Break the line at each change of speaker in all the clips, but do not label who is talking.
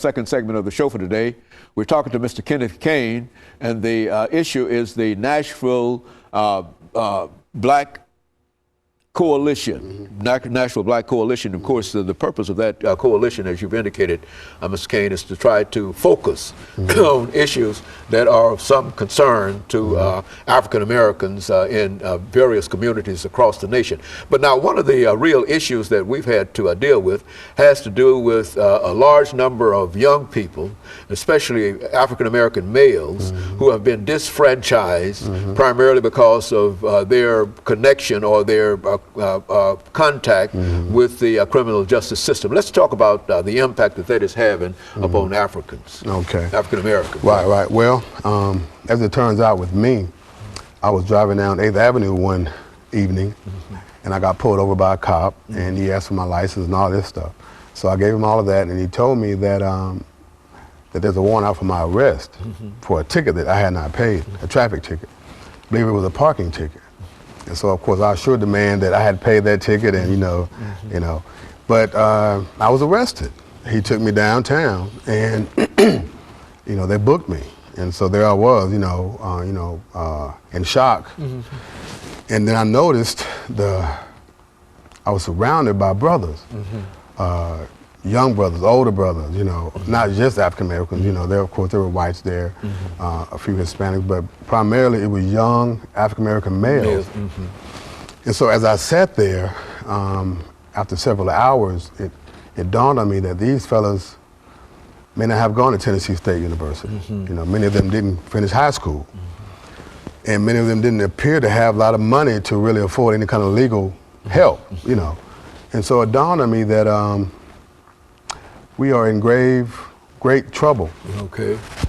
second segment of the show for today. We're talking to Mr. Kenneth Caine, and the issue is the Nashville Black Coalition, Nashville Black Coalition. Of course, the purpose of that coalition, as you've indicated, Mr. Caine, is to try to focus on issues that are of some concern to African Americans in various communities across the nation. But now, one of the real issues that we've had to deal with has to do with a large number of young people, especially African American males, who have been disfranchised primarily because of their connection or their contact with the criminal justice system. Let's talk about the impact that is having upon Africans, African Americans.
Right. Well, as it turns out with me, I was driving down 8th Avenue one evening, and I got pulled over by a cop, and he asked for my license and all this stuff. So I gave him all of that, and he told me that that there's a warrant out for my arrest for a ticket that I had not paid, a traffic ticket. I believe it was a parking ticket. And so, of course, I assured the man that I had paid that ticket, and but I was arrested. He took me downtown, and they booked me, and so there I was, in shock. And then I noticed I was surrounded by brothers, young brothers, older brothers, not just African Americans. Of course there were whites there, a few Hispanics, but primarily it was young African American males. And so as I sat there, after several hours, it dawned on me that these fellas may not have gone to Tennessee State University. Many of them didn't finish high school, and many of them didn't appear to have a lot of money to really afford any kind of legal help. And so it dawned on me that we are in great trouble.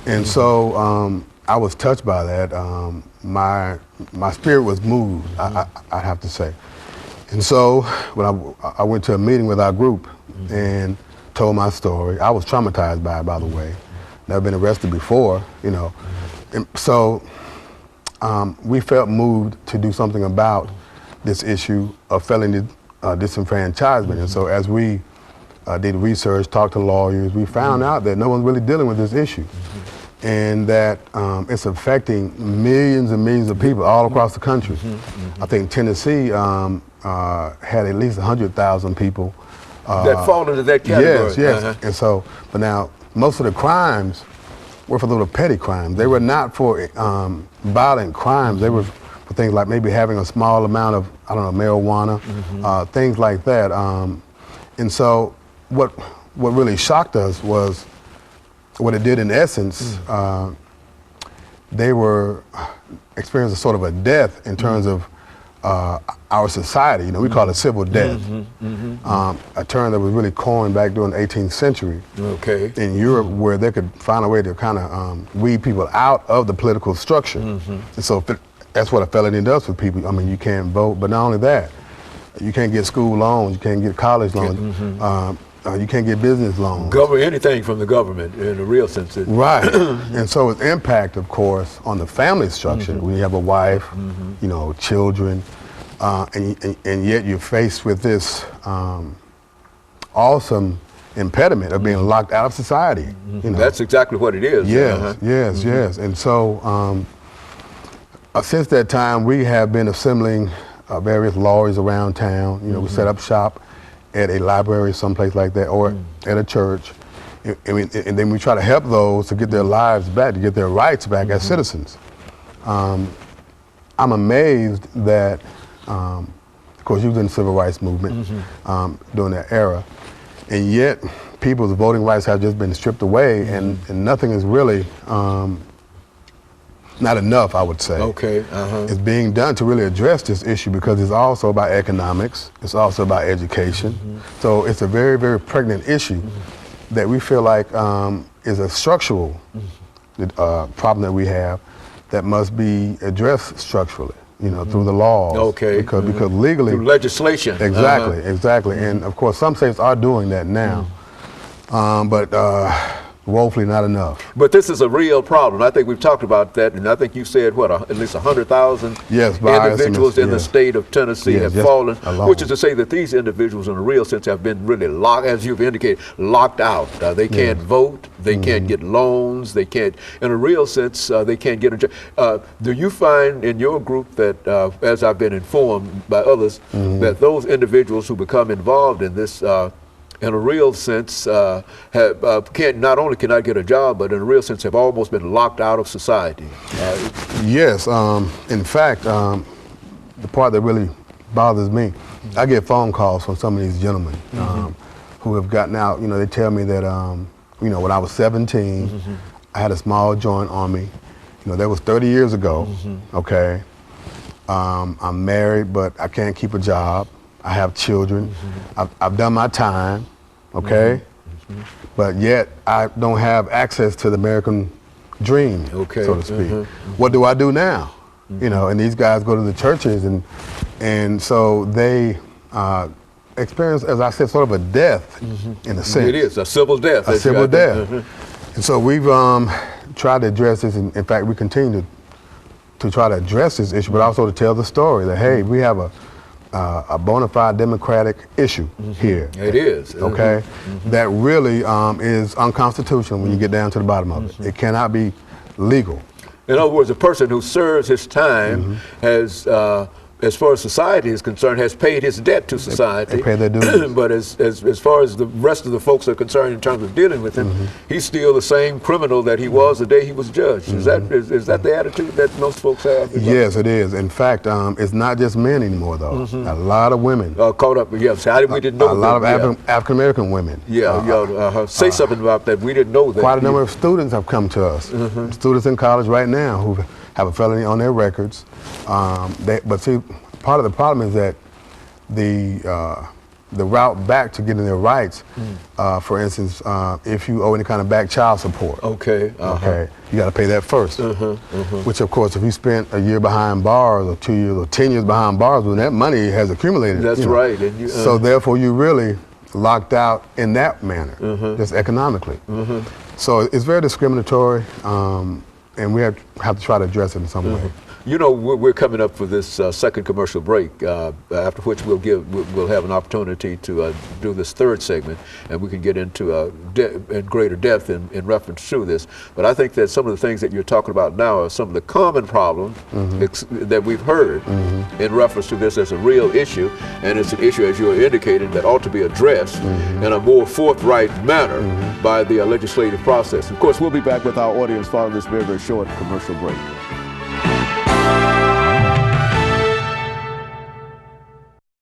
And so I was touched by that. My spirit was moved, I have to say. And so when I went to a meeting with our group and told my story, I was traumatized by it, by the way. Never been arrested before, And so we felt moved to do something about this issue of felony disenfranchisement. And so as we did research, talked to lawyers, we found out that no one's really dealing with this issue, and that it's affecting millions and millions of people all across the country. I think Tennessee had at least 100,000 people
that fall into that category.
Yes. And so, but now most of the crimes were for little petty crimes. They were not for violent crimes. They were for things like maybe having a small amount of, marijuana, things like that. And so what really shocked us was what it did in essence. They were experiencing sort of a death in terms of our society. We call it civil death, a term that was really coined back during the 18th century in Europe, where they could find a way to kind of weed people out of the political structure. And so that's what a felony does for people. You can't vote, but not only that, you can't get school loans, you can't get college loans, you can't get business loans.
Anything from the government in a real sense.
Right. And so its impact, of course, on the family structure, when you have a wife, children, and yet you're faced with this awesome impediment of being locked out of society.
That's exactly what it is.
Yes. And so since that time, we have been assembling various lawyers around town. We set up shop at a library, someplace like that, or at a church. And then we try to help those to get their lives back, to get their rights back as citizens. I'm amazed that, of course, you was in the civil rights movement during that era, and yet people's voting rights have just been stripped away, and nothing is really, not enough, I would say. It's being done to really address this issue, because it's also about economics, it's also about education. So it's a very, very pregnant issue that we feel like is a structural problem that we have that must be addressed structurally, through the laws. Because legally,
through legislation.
Exactly. And of course some states are doing that now. But woefully not enough.
But this is a real problem. I think we've talked about that, and I think you said, what, at least 100,000
yes,
individuals in the
yes.
state of Tennessee
Yes,
have fallen,
alone.
which is to say that these individuals in a real sense have been really locked, as you've indicated, locked out. They can't vote, they can't get loans, they can't, in a real sense, they can't get a job. Do you find in your group that, as I've been informed by others, that those individuals who become involved in this in a real sense, not only cannot get a job, but in a real sense have almost been locked out of society?
Yes, in fact, the part that really bothers me, I get phone calls from some of these gentlemen who have gotten out. You know, they tell me that, you know, when I was 17, I had a small joint on me. You know, that was 30 years ago, okay? I'm married, but I can't keep a job. I have children. I've done my time, okay? But yet I don't have access to the American dream, so to speak. What do I do now? You know, and these guys go to the churches, and so they experience, as I said, sort of a death in a sense.
It is a civil death.
A civil death. And so we've tried to address this, and in fact, we continue to try to address this issue, but also to tell the story that, hey, we have a bona fide democratic issue here.
It is.
Okay? That really is unconstitutional when you get down to the bottom of it. It cannot be legal.
In other words, a person who serves his time has, as far as society is concerned, has paid his debt to society.
They pay their dues.
But as far as the rest of the folks are concerned in terms of dealing with him, he's still the same criminal that he was the day he was judged. Is that the attitude that most folks have?
Yes, it is. In fact, it's not just men anymore, though. A lot of women.
Caught up. Yes, we didn't know.
A lot of African American women.
Say something about that. We didn't know that.
Quite a number of students have come to us. Students in college right now who have a felony on their records. But see, part of the problem is that the route back to getting their rights, for instance, if you owe any kind of back child support, okay, you got to pay that first. Which, of course, if you spent a year behind bars, or 2 years, or 10 years behind bars, well, that money has accumulated.
That's right. And
so therefore, you're really locked out in that manner, just economically. So it's very discriminatory, and we have to try to address it in some way.
You know, we're coming up for this second commercial break, after which we'll have an opportunity to do this third segment, and we can get into in greater depth in reference to this. But I think that some of the things that you're talking about now are some of the common problems that we've heard in reference to this as a real issue, and it's an issue, as you indicated, that ought to be addressed in a more forthright manner by the legislative process. Of course, we'll be back with our audience following this very, very short commercial break.